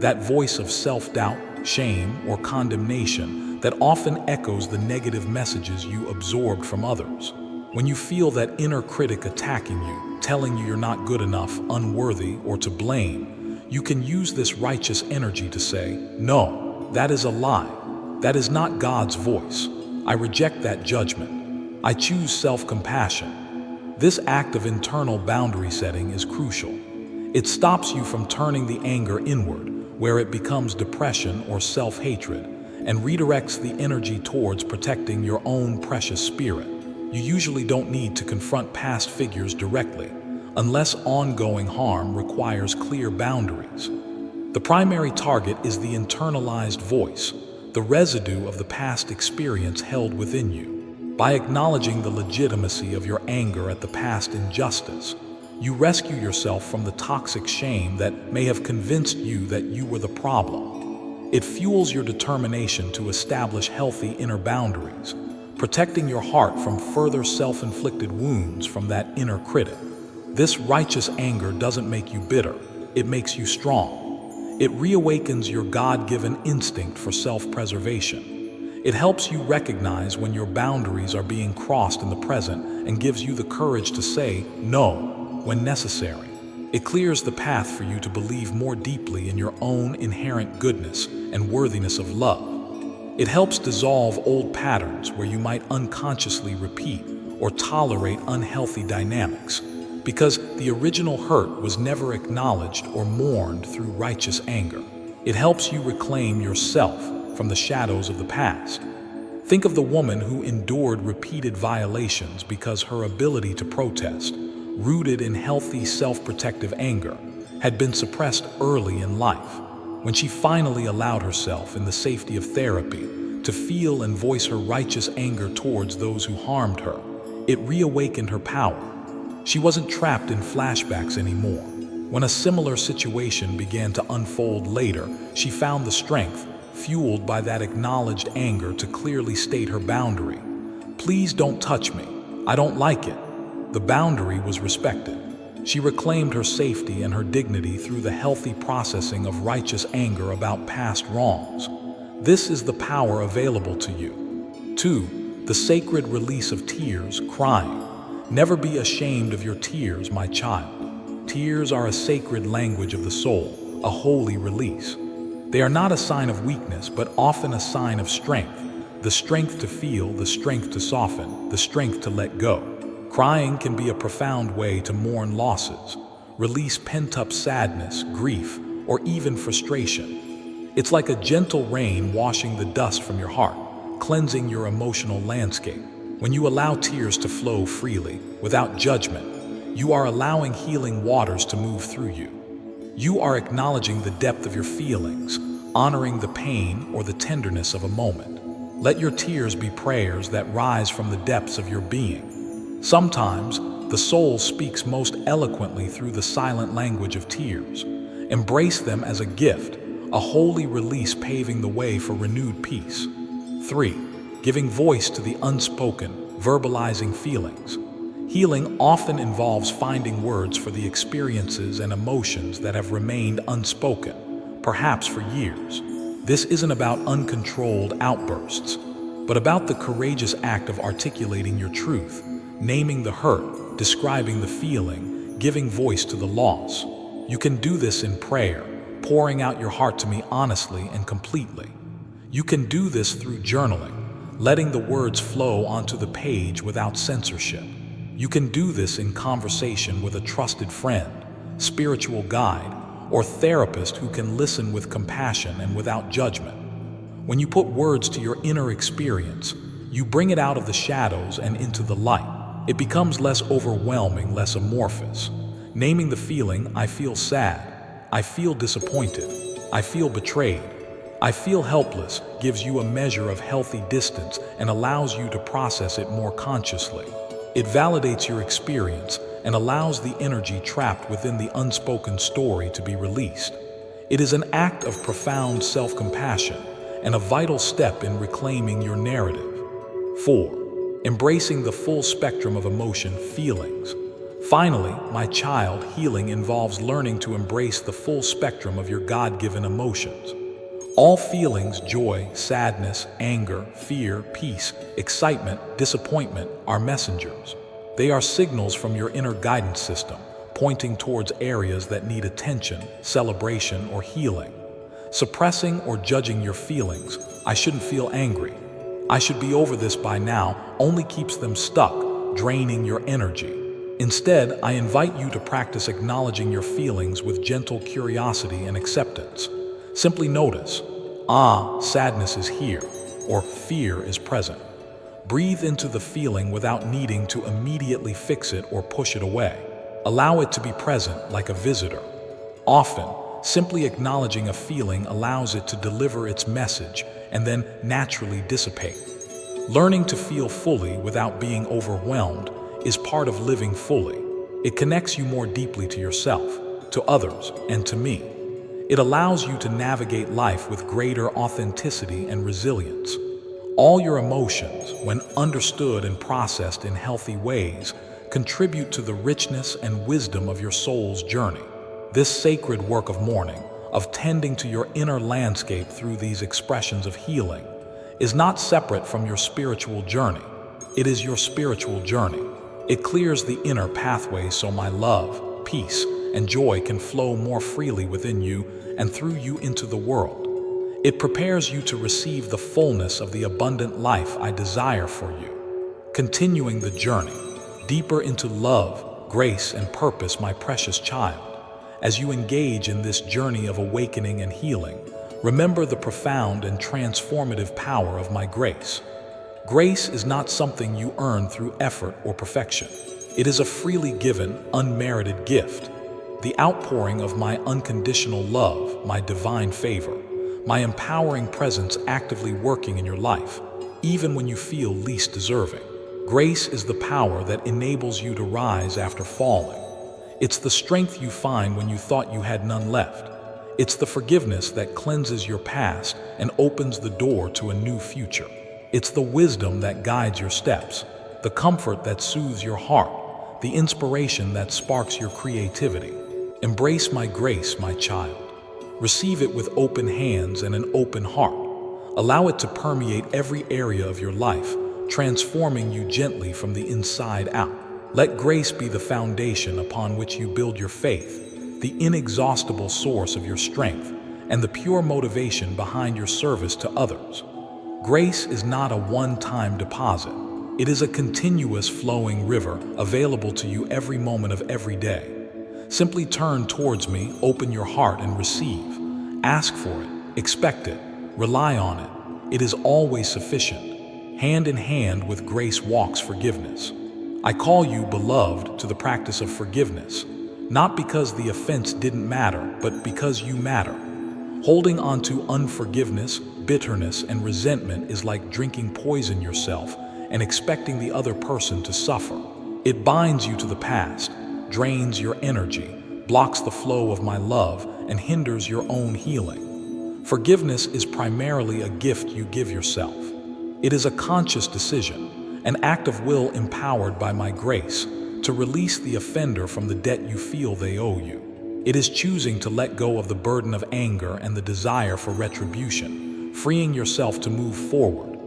that voice of self-doubt, shame, or condemnation that often echoes the negative messages you absorbed from others. When you feel that inner critic attacking you, telling you you're not good enough, unworthy, or to blame, you can use this righteous energy to say, "No, that is a lie. That is not God's voice. I reject that judgment. I choose self-compassion." This act of internal boundary setting is crucial. It stops you from turning the anger inward, where it becomes depression or self-hatred, and redirects the energy towards protecting your own precious spirit. You usually don't need to confront past figures directly, unless ongoing harm requires clear boundaries. The primary target is the internalized voice, the residue of the past experience held within you. By acknowledging the legitimacy of your anger at the past injustice, you rescue yourself from the toxic shame that may have convinced you that you were the problem. It fuels your determination to establish healthy inner boundaries, protecting your heart from further self-inflicted wounds from that inner critic. This righteous anger doesn't make you bitter, it makes you strong. It reawakens your God-given instinct for self-preservation. It helps you recognize when your boundaries are being crossed in the present and gives you the courage to say no when necessary. It clears the path for you to believe more deeply in your own inherent goodness and worthiness of love. It helps dissolve old patterns where you might unconsciously repeat or tolerate unhealthy dynamics, because the original hurt was never acknowledged or mourned through righteous anger. It helps you reclaim yourself from the shadows of the past. Think of the woman who endured repeated violations because her ability to protest, rooted in healthy self-protective anger, had been suppressed early in life. When she finally allowed herself, in the safety of therapy, to feel and voice her righteous anger towards those who harmed her, it reawakened her power. She wasn't trapped in flashbacks anymore. When a similar situation began to unfold later, she found the strength, fueled by that acknowledged anger, to clearly state her boundary. "Please don't touch me. I don't like it." The boundary was respected. She reclaimed her safety and her dignity through the healthy processing of righteous anger about past wrongs. This is the power available to you. 2. The sacred release of tears, crying. Never be ashamed of your tears, my child. Tears are a sacred language of the soul, a holy release. They are not a sign of weakness, but often a sign of strength. The strength to feel, the strength to soften, the strength to let go. Crying can be a profound way to mourn losses, release pent-up sadness, grief, or even frustration. It's like a gentle rain washing the dust from your heart, cleansing your emotional landscape. When you allow tears to flow freely, without judgment, you are allowing healing waters to move through you. You are acknowledging the depth of your feelings, honoring the pain or the tenderness of a moment. Let your tears be prayers that rise from the depths of your being. Sometimes, the soul speaks most eloquently through the silent language of tears. Embrace them as a gift, a holy release paving the way for renewed peace. 3. Giving voice to the unspoken, verbalizing feelings. Healing often involves finding words for the experiences and emotions that have remained unspoken, perhaps for years. This isn't about uncontrolled outbursts, but about the courageous act of articulating your truth, naming the hurt, describing the feeling, giving voice to the loss. You can do this in prayer, pouring out your heart to me honestly and completely. You can do this through journaling, letting the words flow onto the page without censorship. You can do this in conversation with a trusted friend, spiritual guide, or therapist who can listen with compassion and without judgment. When you put words to your inner experience, You bring it out of the shadows and into the light. It becomes less overwhelming, less amorphous. Naming the feeling, I feel sad, I feel disappointed, I feel betrayed, I feel helpless, gives you a measure of healthy distance and allows you to process it more consciously. It validates your experience and allows the energy trapped within the unspoken story to be released. It is an act of profound self-compassion and a vital step in reclaiming your narrative. 4. Embracing the full spectrum of emotion feelings. Finally, my child, healing involves learning to embrace the full spectrum of your God-given emotions. All feelings, joy, sadness, anger, fear, peace, excitement, disappointment, are messengers. They are signals from your inner guidance system, pointing towards areas that need attention, celebration, or healing. Suppressing or judging your feelings, I shouldn't feel angry, I should be over this by now, only keeps them stuck, draining your energy. Instead, I invite you to practice acknowledging your feelings with gentle curiosity and acceptance. Simply notice, sadness is here, or fear is present. Breathe into the feeling without needing to immediately fix it or push it away. Allow it to be present like a visitor. Often, simply acknowledging a feeling allows it to deliver its message and then naturally dissipate. Learning to feel fully without being overwhelmed is part of living fully. It connects you more deeply to yourself, to others, and to me. It allows you to navigate life with greater authenticity and resilience. All your emotions, when understood and processed in healthy ways, contribute to the richness and wisdom of your soul's journey. This sacred work of mourning, of tending to your inner landscape through these expressions of healing, is not separate from your spiritual journey. It is your spiritual journey. It clears the inner pathway so my love, peace, and joy can flow more freely within you and through you into the world. It prepares you to receive the fullness of the abundant life I desire for you. Continuing the journey, deeper into love, grace, and purpose, my precious child. As you engage in this journey of awakening and healing, remember the profound and transformative power of my grace. Grace is not something you earn through effort or perfection. It is a freely given, unmerited gift. The outpouring of my unconditional love, my divine favor, my empowering presence actively working in your life, even when you feel least deserving. Grace is the power that enables you to rise after falling. It's the strength you find when you thought you had none left. It's the forgiveness that cleanses your past and opens the door to a new future. It's the wisdom that guides your steps, the comfort that soothes your heart, the inspiration that sparks your creativity. Embrace my grace, my child. Receive it with open hands and an open heart. Allow it to permeate every area of your life, transforming you gently from the inside out. Let grace be the foundation upon which you build your faith, the inexhaustible source of your strength, and the pure motivation behind your service to others. Grace is not a one-time deposit. It is a continuous flowing river available to you every moment of every day. Simply turn towards me, open your heart, and receive. Ask for it, expect it, rely on it. It is always sufficient. Hand in hand with grace walks forgiveness. I call you, beloved, to the practice of forgiveness, not because the offense didn't matter, but because you matter. Holding on to unforgiveness, bitterness, and resentment is like drinking poison yourself and expecting the other person to suffer. It binds you to the past, drains your energy, blocks the flow of my love, and hinders your own healing. Forgiveness is primarily a gift you give yourself. It is a conscious decision, an act of will empowered by my grace, to release the offender from the debt you feel they owe you. It is choosing to let go of the burden of anger and the desire for retribution, freeing yourself to move forward.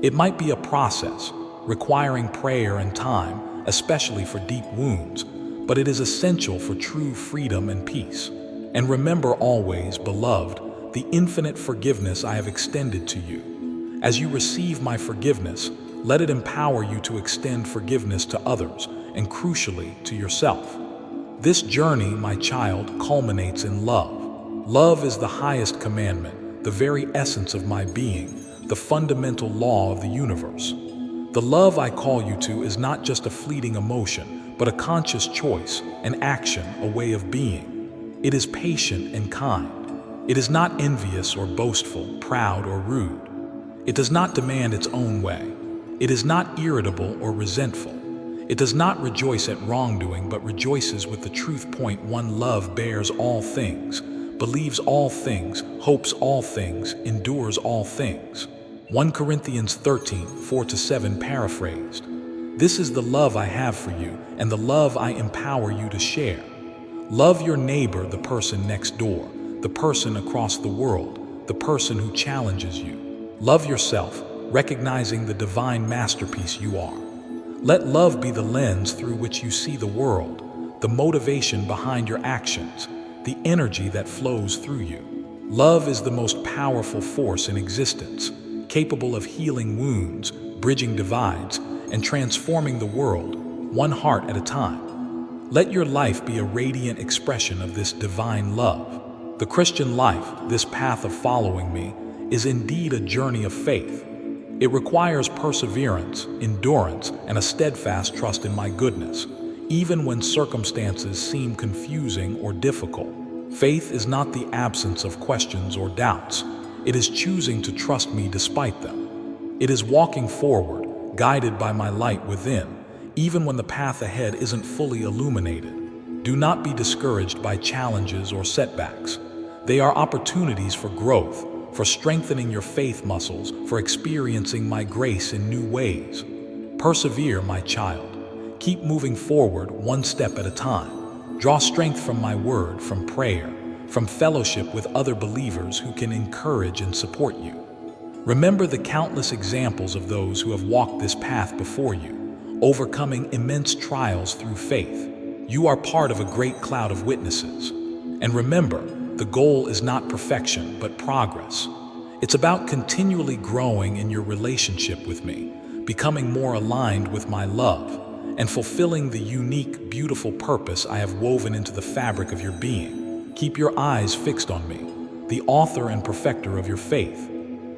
It might be a process, requiring prayer and time, especially for deep wounds, but it is essential for true freedom and peace. And remember always, beloved, the infinite forgiveness I have extended to you. As you receive my forgiveness, let it empower you to extend forgiveness to others, and crucially, to yourself. This journey, my child, culminates in love. Love is the highest commandment, the very essence of my being, the fundamental law of the universe. The love I call you to is not just a fleeting emotion, but a conscious choice, an action, a way of being. It is patient and kind. It is not envious or boastful, proud or rude. It does not demand its own way. It is not irritable or resentful. It does not rejoice at wrongdoing, but rejoices with the truth. Point 1. Love bears all things, believes all things, hopes all things, endures all things. 1 Corinthians 13:4-7 paraphrased. This is the love I have for you, and the love I empower you to share. Love your neighbor, the person next door, the person across the world, the person who challenges you. Love yourself, recognizing the divine masterpiece you are. Let love be the lens through which you see the world, the motivation behind your actions, the energy that flows through you. Love is the most powerful force in existence, capable of healing wounds, bridging divides, and transforming the world, one heart at a time. Let your life be a radiant expression of this divine love. The Christian life, this path of following me, is indeed a journey of faith. It requires perseverance, endurance, and a steadfast trust in my goodness, even when circumstances seem confusing or difficult. Faith is not the absence of questions or doubts. It is choosing to trust me despite them. It is walking forward, guided by my light within, even when the path ahead isn't fully illuminated. Do not be discouraged by challenges or setbacks. They are opportunities for growth, for strengthening your faith muscles, for experiencing my grace in new ways. Persevere, my child. Keep moving forward one step at a time. Draw strength from my word, from prayer, from fellowship with other believers who can encourage and support you. Remember the countless examples of those who have walked this path before you, overcoming immense trials through faith. You are part of a great cloud of witnesses. And remember, the goal is not perfection, but progress. It's about continually growing in your relationship with me, becoming more aligned with my love, and fulfilling the unique, beautiful purpose I have woven into the fabric of your being. Keep your eyes fixed on me, the author and perfecter of your faith.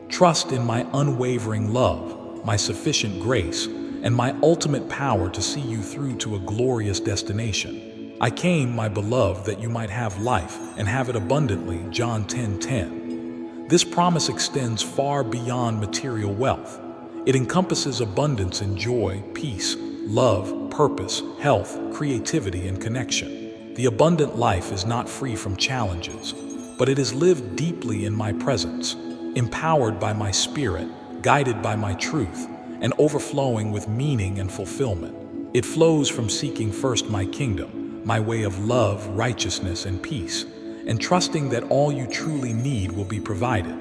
Trust in my unwavering love, my sufficient grace, and my ultimate power to see you through to a glorious destination. I came, my beloved, that you might have life and have it abundantly, John 10:10. This promise extends far beyond material wealth. It encompasses abundance in joy, peace, love, purpose, health, creativity, and connection. The abundant life is not free from challenges, but it is lived deeply in my presence, empowered by my spirit, guided by my truth, and overflowing with meaning and fulfillment. It flows from seeking first my kingdom, my way of love, righteousness, and peace, and trusting that all you truly need will be provided.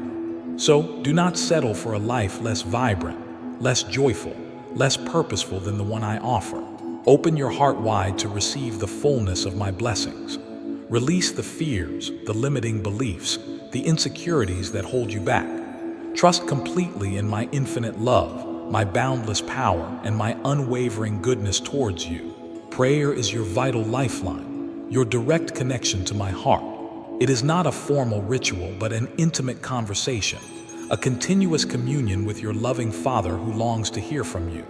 So, do not settle for a life less vibrant, less joyful, less purposeful than the one I offer. Open your heart wide to receive the fullness of my blessings. Release the fears, the limiting beliefs, the insecurities that hold you back. Trust completely in my infinite love, my boundless power, and my unwavering goodness towards you. Prayer is your vital lifeline, your direct connection to my heart. It is not a formal ritual, but an intimate conversation, a continuous communion with your loving Father who longs to hear from you.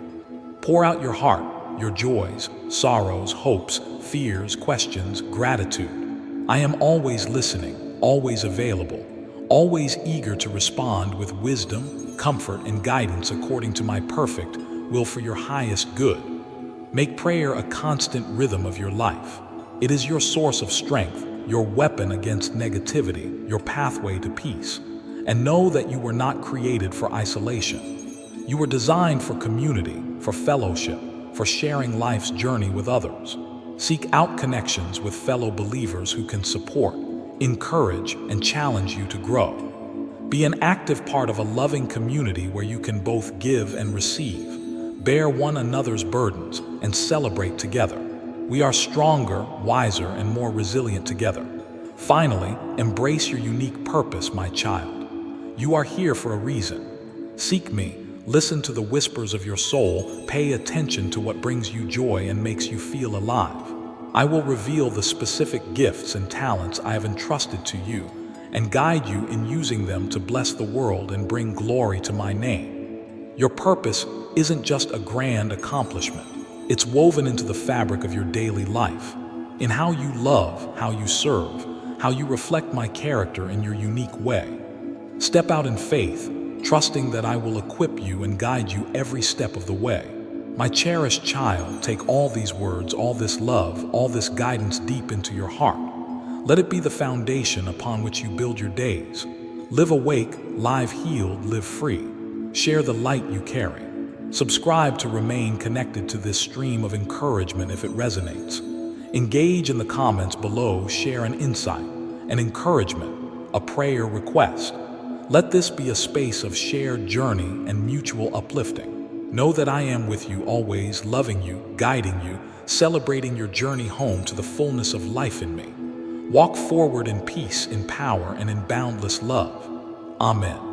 Pour out your heart, your joys, sorrows, hopes, fears, questions, gratitude. I am always listening, always available, always eager to respond with wisdom, comfort, and guidance according to my perfect will for your highest good. Make prayer a constant rhythm of your life. It is your source of strength, your weapon against negativity, your pathway to peace. And know that you were not created for isolation. You were designed for community, for fellowship, for sharing life's journey with others. Seek out connections with fellow believers who can support, encourage, and challenge you to grow. Be an active part of a loving community where you can both give and receive, bear one another's burdens, and celebrate together. We are stronger, wiser, and more resilient together. Finally, embrace your unique purpose, my child. You are here for a reason. Seek me, listen to the whispers of your soul, pay attention to what brings you joy and makes you feel alive. I will reveal the specific gifts and talents I have entrusted to you and guide you in using them to bless the world and bring glory to my name. Your purpose isn't just a grand accomplishment. It's woven into the fabric of your daily life, in how you love, how you serve, how you reflect my character in your unique way. Step out in faith, trusting that I will equip you and guide you every step of the way. My cherished child, take all these words, all this love, all this guidance deep into your heart. Let it be the foundation upon which you build your days. Live awake, live healed, live free. Share the light you carry. Subscribe to remain connected to this stream of encouragement if it resonates. Engage in the comments below, share an insight, an encouragement, a prayer request. Let this be a space of shared journey and mutual uplifting. Know that I am with you always, loving you, guiding you, celebrating your journey home to the fullness of life in me. Walk forward in peace, in power, and in boundless love. Amen.